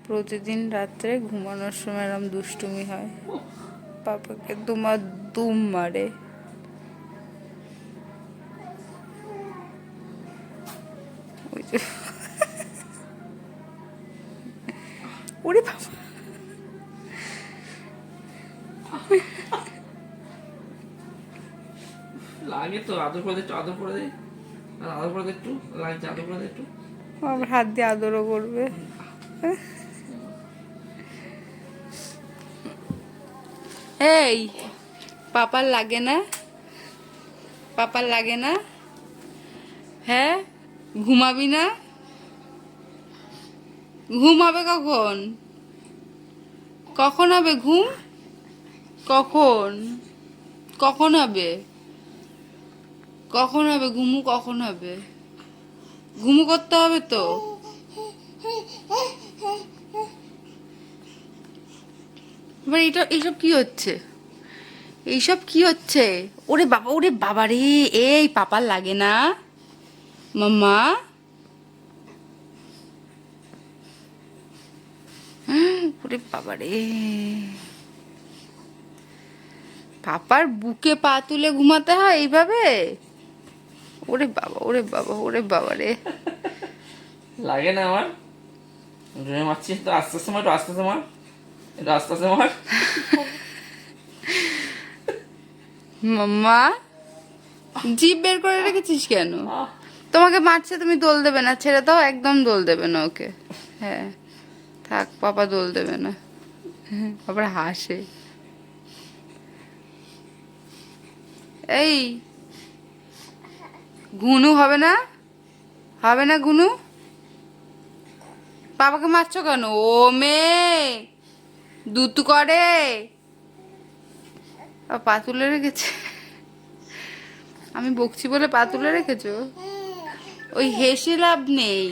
প্রতিদিন রাত্রে ঘুমানোর সময় এরম দুষ্টুমি হয়, পাপাকে তোমার দুম মারে। ওই যে ওরে বাবা, লাগে তো, আদর করে দে একটু, আদর করে দে, আদর করে দে একটু, লাগছে, আদর করে দে একটু। আমার হাত দিয়ে আদরও করবে। এই পাপার লাগে না? পাপার লাগে না? হ্যাঁ, ঘুমাবি না? ঘুম হবে কখন? কখন হবে ঘুম? কখন? কখন হবে? কখন হবে ঘুমু? কখন হবে? ঘুমু করতে হবে তো। এবার এইসব কি হচ্ছে? এইসব কি হচ্ছে? ওরে বাবা, ওরে বাবা রে! এই পাপার লাগে না মাম্মা? ওরে বাবা রে! পাপার বুকে পা তুলে ঘুমাতে হয় এইভাবে? ওরে বাবা, ওরে বাবা, ওরে বাবা রে! লাগে না আমার? জোরে মারছিস তো, আস্তে আস্তে মার, একটু আস্তে আস্তে মার, একটু আস্তে আস্তে মার। মাম্মা, জিভ বের করে রেখেছিস কেন? তোমাকে মারছে, তুমি দোল দেবে না, ছেড়ে দাও, একদম দোল দেবে না ওকে। হ্যাঁ, থাক, পাপা দোল দেবে না। আবার হাসে। এই ঘুনু হবে না? হবে না ঘুনু? পাপাকে মারছো কেন? ও মেয়ে দুতু করে। পা তুলে রেখেছে। আমি বকছি বলে পা তুলে রেখেছো? ওই হেসে লাভ নেই।